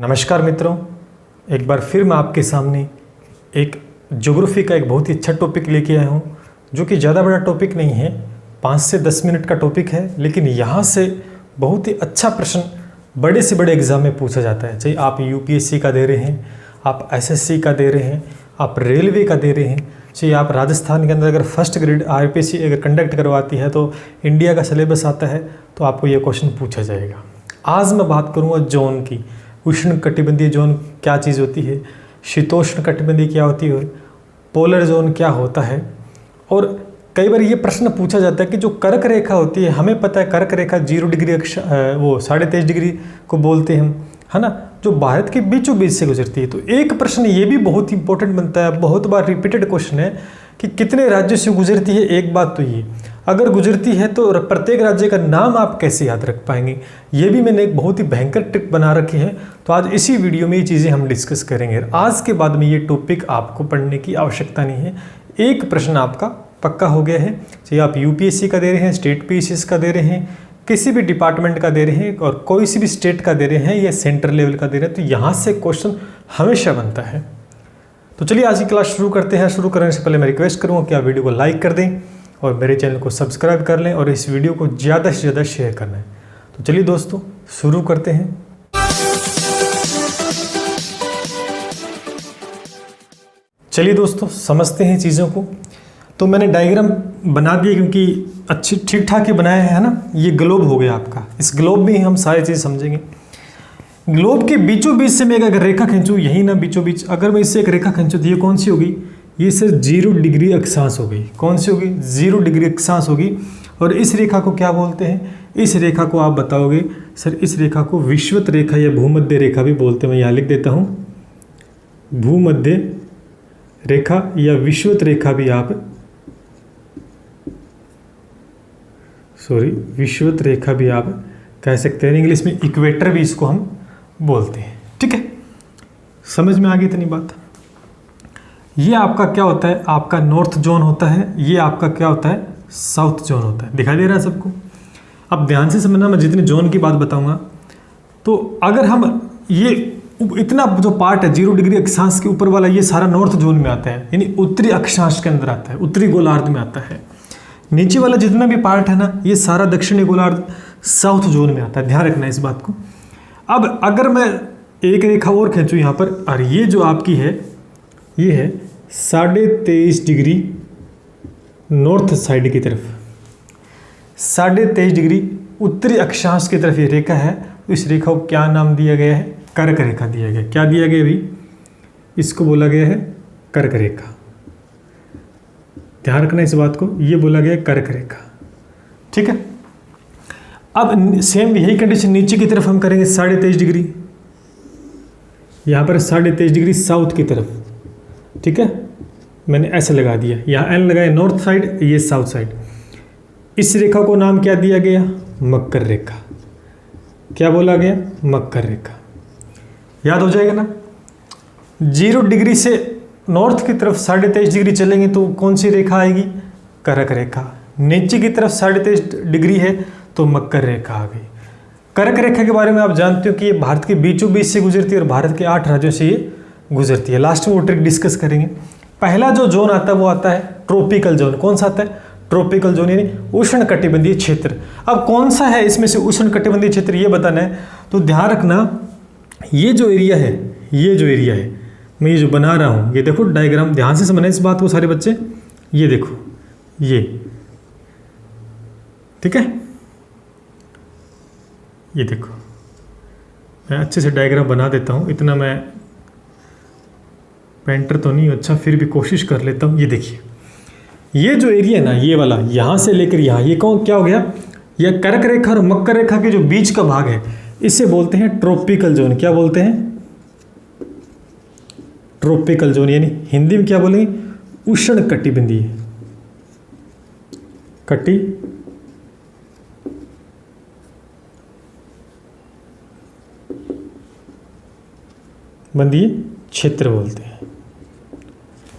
नमस्कार मित्रों, एक बार फिर मैं आपके सामने एक ज्योग्राफी का एक बहुत ही अच्छा टॉपिक लेके आया हूँ, जो कि ज़्यादा बड़ा टॉपिक नहीं है, 5 से 10 मिनट का टॉपिक है, लेकिन यहाँ से बहुत ही अच्छा प्रश्न बड़े से बड़े एग्ज़ाम में पूछा जाता है। चाहे आप यूपीएससी का दे रहे हैं, आप एसएससी का दे रहे हैं, आप रेलवे का दे रहे हैं, चाहे आप राजस्थान के अंदर अगर फर्स्ट ग्रेड आरपीएससी अगर कंडक्ट करवाती है तो इंडिया का सिलेबस आता है, तो आपको ये क्वेश्चन पूछा जाएगा। आज मैं बात करूँगा जोन की। उष्ण कटिबंधीय जोन क्या चीज़ होती है, शीतोष्ण कटिबंधीय क्या होती है, पोलर जोन क्या होता है। और कई बार ये प्रश्न पूछा जाता है कि जो कर्क रेखा होती है, हमें पता है कर्क रेखा 0 डिग्री वो 23.5 डिग्री को बोलते हैं हम, है ना, जो भारत के बीचों बीच से गुजरती है। तो एक प्रश्न ये भी बहुत इंपॉर्टेंट बनता है, बहुत बार रिपीटेड क्वेश्चन है कि कितने राज्यों से गुजरती है। एक बात तो ये, अगर गुजरती है तो प्रत्येक राज्य का नाम आप कैसे याद रख पाएंगे, ये भी मैंने एक बहुत ही भयंकर ट्रिक बना रखी है। तो आज इसी वीडियो में ये चीज़ें हम डिस्कस करेंगे। आज के बाद में ये टॉपिक आपको पढ़ने की आवश्यकता नहीं है, एक प्रश्न आपका पक्का हो गया है। चाहे आप यूपीएससी का दे रहे हैं, स्टेट पीसीएस का दे रहे हैं, किसी भी डिपार्टमेंट का दे रहे हैं और कोई सी भी स्टेट का दे रहे हैं या सेंट्रल लेवल का दे रहे हैं, तो यहाँ से क्वेश्चन हमेशा बनता है। तो चलिए आज की क्लास शुरू करते हैं। शुरू करने से पहले मैं रिक्वेस्ट करूँगा कि आप वीडियो को लाइक कर दें और मेरे चैनल को सब्सक्राइब कर लें और इस वीडियो को ज़्यादा से ज़्यादा शेयर करना है। तो चलिए दोस्तों शुरू करते हैं। चलिए दोस्तों समझते हैं चीज़ों को। तो मैंने डायग्राम बना दिया क्योंकि अच्छी ठीक ठाक ही बनाया है ना। ये ग्लोब हो गया आपका, इस ग्लोब में ही हम सारी चीज़ समझेंगे। ग्लोब के बीचों बीच से मैं अगर रेखा खींचूँ, यही ना बीचों बीच अगर मैं इससे एक रेखा खींचूँ तो ये कौन सी होगी, ये सर 0 डिग्री अक्षांश हो गई। कौन सी होगी, 0 डिग्री अक्षांश होगी। और इस रेखा को क्या बोलते हैं, इस रेखा को आप बताओगे सर, इस रेखा को विषुवत रेखा या भूमध्य रेखा भी बोलते हैं। मैं यहाँ लिख देता हूँ, भूमध्य रेखा या विषुवत रेखा भी आप विषुवत रेखा भी आप कह सकते हैं। इंग्लिश में इक्वेटर भी इसको हम बोलते हैं। ठीक है, समझ में आ गई इतनी बात। ये आपका क्या होता है, आपका नॉर्थ जोन होता है, ये आपका क्या होता है, साउथ जोन होता है। दिखाई दे रहा है सबको। अब ध्यान से समझना, मैं जितने जोन की बात बताऊंगा, तो अगर हम ये इतना जो पार्ट है 0 डिग्री अक्षांश के ऊपर वाला, ये सारा नॉर्थ जोन में आता है, यानी उत्तरी अक्षांश के अंदर आता है, उत्तरी गोलार्ध में आता है। नीचे वाला जितना भी पार्ट है ना, ये सारा दक्षिणी गोलार्ध साउथ जोन में आता है। ध्यान रखना इस बात को। अब अगर मैं एक रेखा और खींचूँ यहाँ पर, और ये जो आपकी है, ये है 23.5 डिग्री नॉर्थ साइड की तरफ, 23.5 डिग्री उत्तरी अक्षांश की तरफ ये रेखा है। तो इस रेखा को क्या नाम दिया गया है, कर्क रेखा दिया गया। क्या दिया गया अभी, इसको बोला गया है कर्क रेखा। ध्यान रखना इस बात को, ये बोला गया कर्क रेखा। ठीक है, अब सेम यही कंडीशन नीचे की तरफ हम करेंगे 23.5 डिग्री, यहाँ पर 23.5 डिग्री साउथ की तरफ। ठीक है, मैंने ऐसे लगा दिया, यहाँ एन लगाया नॉर्थ साइड, ये साउथ साइड। इस रेखा को नाम क्या दिया गया, मकर रेखा। क्या बोला गया, मकर रेखा। याद हो जाएगा ना। 0 डिग्री से नॉर्थ की तरफ 23.5 डिग्री चलेंगे तो कौन सी रेखा आएगी, कर्क रेखा। नीचे की तरफ 23.5 डिग्री है तो मकर रेखा आ गई। कर्क रेखा के बारे में आप जानते हो कि ये भारत के बीचों बीच से गुजरती है और भारत के 8 राज्यों से ये गुजरती है। लास्ट में वो ट्रिक डिस्कस करेंगे। पहला जो जोन आता है वो आता है ट्रॉपिकल जोन। कौन सा आता है, ट्रॉपिकल जोन, यानी उष्ण कटिबंधीय क्षेत्र। अब कौन सा है इसमें से उष्ण कटिबंधीय क्षेत्र, ये बताना है। तो ध्यान रखना, ये जो एरिया है, ये जो एरिया है, मैं ये जो बना रहा हूँ, ये देखो डायग्राम, ध्यान से समझना इस बात को सारे बच्चे। ये देखो, ये ठीक है, ये देखो, मैं अच्छे से डायग्राम बना देता हूँ। इतना मैं पेंटर तो नहीं, अच्छा फिर भी कोशिश कर लेता हूँ। ये देखिए, ये जो एरिया है ना, ये वाला, यहाँ से लेकर यहाँ, ये कौन क्या हो गया, यह कर्क रेखा और मकर रेखा के जो बीच का भाग है, इसे बोलते हैं ट्रॉपिकल जोन। क्या बोलते हैं, ट्रॉपिकल जोन, यानी हिंदी में क्या बोलेंगे, उष्ण कटिबंधीय, बंधीय क्षेत्र बोलते हैं।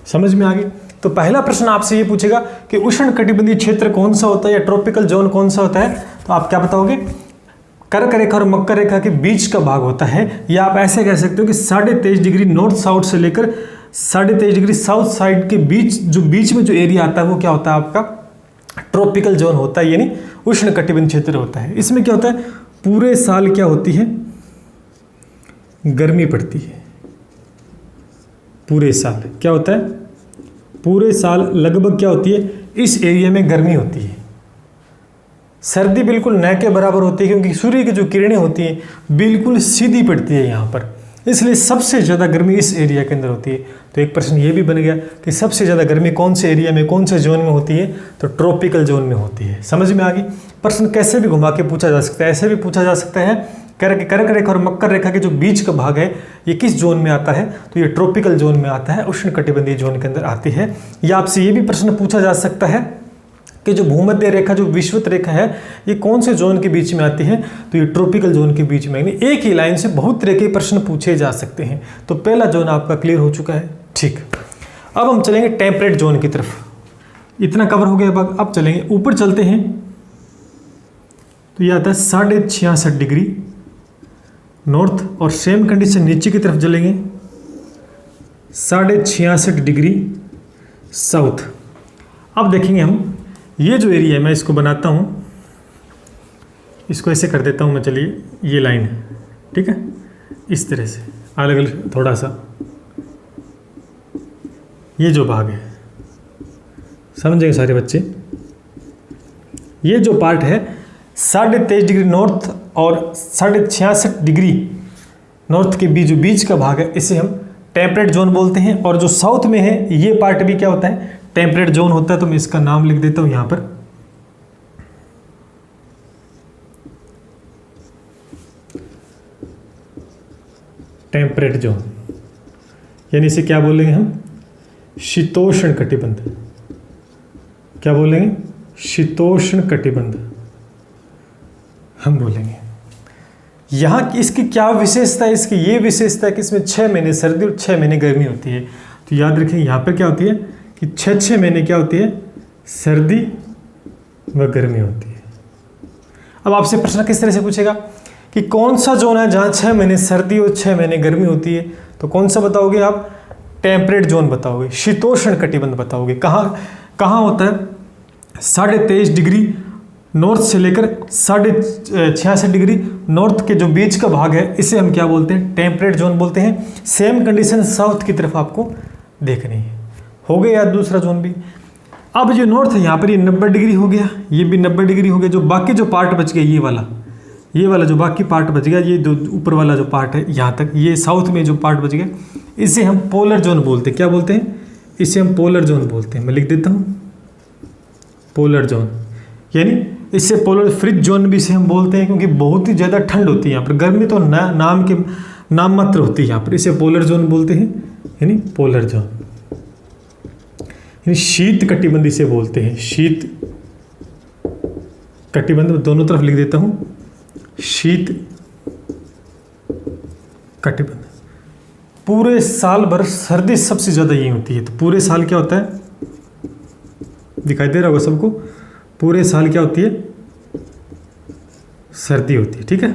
समझ में आ गई। तो पहला प्रश्न आपसे ये पूछेगा कि उष्ण कटिबंधीय क्षेत्र कौन सा होता है या ट्रॉपिकल जोन कौन सा होता है, तो आप क्या बताओगे, कर्क रेखा और मकर रेखा के बीच का भाग होता है, या आप ऐसे कह सकते हो कि 23.5 डिग्री नॉर्थ साउथ से लेकर 23.5 डिग्री साउथ साइड के बीच में जो एरिया आता है वो क्या होता है आपका ट्रॉपिकल जोन होता है, यानी उष्णकटिबंधीय क्षेत्र होता है। इसमें क्या होता है, पूरे साल क्या होती है, गर्मी पड़ती है। पूरे साल क्या होता है, पूरे साल लगभग क्या होती है, इस एरिया में गर्मी होती है। सर्दी बिल्कुल न के बराबर होती है, क्योंकि सूर्य की जो किरणें होती हैं बिल्कुल सीधी पड़ती है यहाँ पर, इसलिए सबसे ज़्यादा गर्मी इस एरिया के अंदर होती है। तो एक प्रश्न ये भी बन गया कि सबसे ज़्यादा गर्मी कौन से एरिया में, कौन से जोन में होती है, तो ट्रॉपिकल जोन में होती है। समझ में आ गई। प्रश्न कैसे भी घुमा के पूछा जा सकता है, ऐसे भी पूछा जा सकता है कर्क रेखा और मकर रेखा के जो बीच का भाग है ये किस जोन में आता है, तो ये ट्रॉपिकल जोन में आता है, उष्णकटिबंधीय जोन के अंदर आती है। या आपसे ये भी प्रश्न पूछा जा सकता है कि जो भूमध्य रेखा, जो विषुवत रेखा है, ये कौन से जोन के बीच में आती है, तो ये ट्रॉपिकल जोन के बीच में। यानी एक ही लाइन से बहुत तरह के प्रश्न पूछे जा सकते हैं। तो पहला जोन आपका क्लियर हो चुका है। ठीक, अब हम चलेंगे टेम्परेट जोन की तरफ। इतना कवर हो गया भाग। अब चलेंगे ऊपर, चलते हैं तो ये आता है 66.5 डिग्री नॉर्थ, और सेम कंडीशन नीचे की तरफ चलेंगे 66.5 डिग्री साउथ। अब देखेंगे हम ये जो एरिया है, मैं इसको बनाता हूँ, इसको ऐसे कर देता हूँ मैं, चलिए ये लाइन है, ठीक है, इस तरह से अलग अलग थोड़ा सा ये जो भाग है, समझेंगे सारे बच्चे। ये जो पार्ट है 23.5 डिग्री नॉर्थ और 66.5 डिग्री नॉर्थ के बीच का भाग है, इसे हम टेम्परेट जोन बोलते हैं। और जो साउथ में है ये पार्ट भी क्या होता है, टेम्परेट जोन होता है। तो मैं इसका नाम लिख देता हूं यहां पर, टेम्परेट जोन, यानी इसे क्या बोलेंगे हम, शीतोष्ण कटिबंध। क्या बोलेंगे, शीतोष्ण कटिबंध हम बोलेंगे। यहाँ की इसकी क्या विशेषता है, इसकी ये विशेषता है कि इसमें 6 महीने सर्दी और 6 महीने गर्मी होती है। तो याद रखें यहाँ पर क्या होती है कि 6 महीने क्या होती है, सर्दी व गर्मी होती है। अब आपसे प्रश्न किस तरह से पूछेगा कि कौन सा जोन है जहाँ 6 महीने सर्दी और 6 महीने गर्मी होती है, तो कौन सा बताओगे आप, टेम्परेट जोन बताओगे, शीतोष्ण कटिबंध बताओगे। कहाँ होता है, 23.5 डिग्री नॉर्थ से लेकर 66.5 डिग्री नॉर्थ के जो बीच का भाग है, इसे हम क्या बोलते हैं, टेम्परेट जोन बोलते हैं। सेम कंडीशन साउथ की तरफ आपको देखनी है। हो गया यार दूसरा जोन भी। अब जो नॉर्थ है यहाँ पर ये 90 डिग्री हो गया, ये भी 90 डिग्री हो गया। जो बाकी जो पार्ट बच गया, ये वाला जो बाकी पार्ट बच गया, ये जो ऊपर वाला जो पार्ट है यहाँ तक, ये साउथ में जो पार्ट बच गया, इसे हम पोलर जोन बोलते हैं। क्या बोलते हैं, इसे हम पोलर जोन बोलते हैं। मैं लिख देता हूँ पोलर जोन, यानी इससे पोलर फ्रिज जोन भी इसे हम बोलते हैं, क्योंकि बहुत ही ज़्यादा ठंड होती है यहाँ पर, गर्मी तो नाम मात्र होती है यहाँ पर, इसे पोलर जोन बोलते हैं, यानी पोलर जोन। यानी शीत कटिबंध इसे बोलते हैं, शीत कटिबंध, दोनों तरफ लिख देता हूँ, शीत कटिबंध। पूरे साल भर सर्दी सबसे ज़्यादा यही होती है। तो पूरे साल क्या होता है, दिखाई दे रहा होगा सबको, पूरे साल क्या होती है, सर्दी होती है। ठीक है,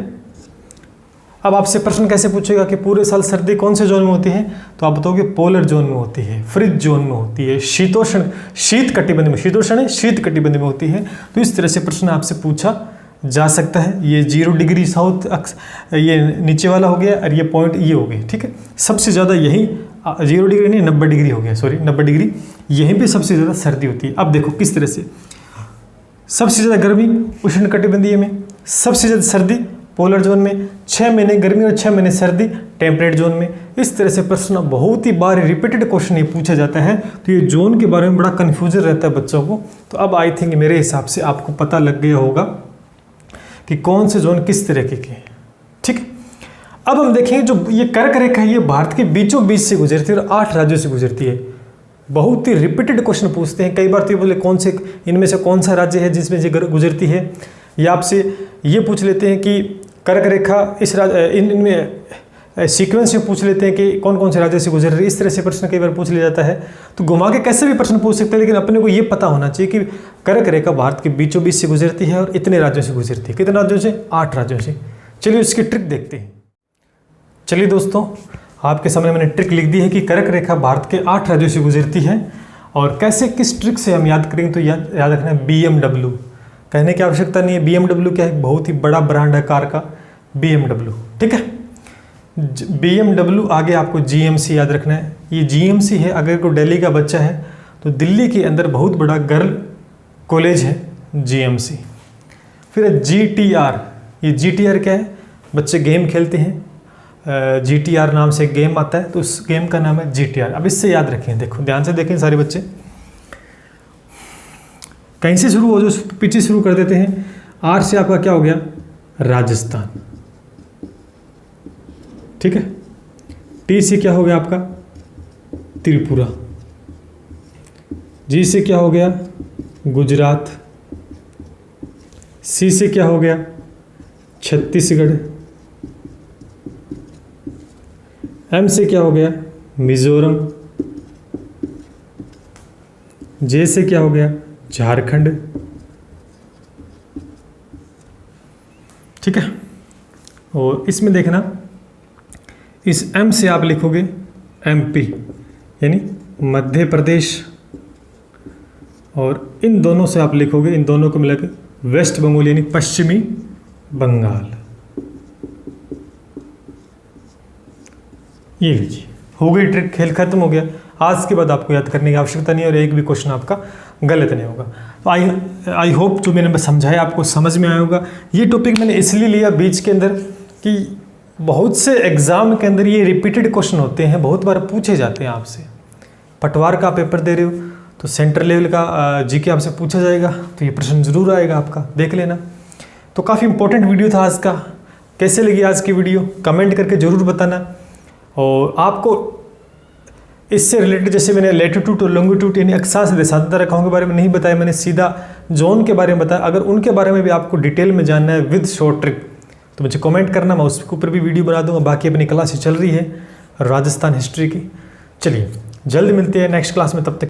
अब आपसे प्रश्न कैसे पूछेगा कि पूरे साल सर्दी कौन से जोन में होती है, तो आप बताओगे पोलर जोन में होती है, फ्रिज जोन में होती है, शीत कटिबंध में, शीतोष्ण है, शीत कटिबंध में होती है। तो इस तरह से प्रश्न आपसे पूछा जा सकता है। ये 0 डिग्री साउथ ये नीचे वाला हो गया, और ये पॉइंट ये हो गए। ठीक है, सबसे ज़्यादा यही 0 डिग्री नहीं 90 डिग्री हो गया, सॉरी 90 डिग्री, यहीं पे सबसे ज़्यादा सर्दी होती है। अब देखो किस तरह से, सबसे ज़्यादा गर्मी उष्णकटिबंधीय में, सबसे ज़्यादा सर्दी पोलर जोन में, 6 महीने गर्मी और 6 महीने सर्दी टेम्परेट जोन में। इस तरह से प्रश्न बहुत ही बार रिपीटेड क्वेश्चन ये पूछा जाता है। तो ये जोन के बारे में बड़ा कन्फ्यूजन रहता है बच्चों को। तो अब आई थिंक मेरे हिसाब से आपको पता लग गया होगा कि कौन से जोन किस तरीके के हैं। ठीक है, अब हम देखेंगे जो ये कर्क रेखा है, ये भारत के बीचों बीच से गुजरती है और 8 राज्यों से गुजरती है। बहुत ही रिपीटेड क्वेश्चन पूछते हैं, कई बार तो ये बोले कौन से इनमें से कौन सा राज्य है जिसमें ये गुजरती है, या आपसे ये पूछ लेते हैं कि कर्क रेखा इस इनमें सीक्वेंस में पूछ लेते हैं कि कौन कौन से राज्य से गुजर रही है। इस तरह से प्रश्न कई बार पूछ लिया जाता है। तो घुमा के कैसे भी प्रश्न पूछ सकते हैं, लेकिन अपने को ये पता होना चाहिए कि कर्क रेखा भारत के बीचों बीच से गुजरती है और इतने राज्यों से गुजरती है। कितने राज्यों से, 8 राज्यों से। चलिए इसकी ट्रिक देखते हैं। चलिए दोस्तों, आपके सामने मैंने ट्रिक लिख दी है कि कर्क रेखा भारत के 8 राज्यों से गुजरती है। और कैसे, किस ट्रिक से हम याद करेंगे, तो याद रखना है BMW। कहने की आवश्यकता नहीं है, BMW क्या है, बहुत ही बड़ा ब्रांड है कार का, BMW, ठीक है। BMW आगे आपको GMC याद रखना है। ये GMC है, अगर कोई दिल्ली का बच्चा है तो दिल्ली के अंदर बहुत बड़ा गर्ल कॉलेज है GMC। फिर GTR, ये GTR क्या है, बच्चे गेम खेलते हैं, GTR नाम से एक गेम आता है, तो उस गेम का नाम है GTR। अब इससे याद रखें, देखो ध्यान से देखें सारे बच्चे, कहीं से शुरू हो जो पीछे शुरू कर देते हैं। R से आपका क्या हो गया, राजस्थान, ठीक है। T से क्या हो गया आपका, त्रिपुरा। G से क्या हो गया, गुजरात। C से क्या हो गया, छत्तीसगढ़। M से क्या हो गया, मिजोरम। J से क्या हो गया, झारखंड, ठीक है। और इसमें देखना, इस M से आप लिखोगे MP यानी मध्य प्रदेश, और इन दोनों से आप लिखोगे, इन दोनों को मिलाकर वेस्ट बंगाल यानी पश्चिमी बंगाल। ये लीजिए, हो गई ट्रिक, खेल खत्म हो गया। आज के बाद आपको याद करने की आवश्यकता नहीं है और एक भी क्वेश्चन आपका गलत नहीं होगा। तो आई होप जो मैंने समझाया आपको समझ में आया होगा। ये टॉपिक मैंने इसलिए लिया बीच के अंदर कि बहुत से एग्ज़ाम के अंदर ये रिपीटेड क्वेश्चन होते हैं, बहुत बार पूछे जाते हैं आपसे। पटवार का पेपर दे रहे हो तो सेंट्रल लेवल का GK आपसे पूछा जाएगा, तो ये प्रश्न जरूर आएगा आपका, देख लेना। तो काफ़ी इंपॉर्टेंट वीडियो था आज का। कैसे लगी आज की वीडियो, कमेंट करके ज़रूर बताना। और आपको इससे रिलेटेड, जैसे मैंने लैटिट्यूड और लॉन्गिट्यूड यानी अक्षांश देशांतर रेखाओं के बारे में नहीं बताया, मैंने सीधा जोन के बारे में बताया। अगर उनके बारे में भी आपको डिटेल में जानना है विद शॉर्ट ट्रिक, तो मुझे कमेंट करना, मैं उसके ऊपर भी वीडियो बना दूंगा। बाकी अपनी क्लास चल रही है राजस्थान हिस्ट्री की। चलिए जल्द मिलते हैं नेक्स्ट क्लास में, तब तक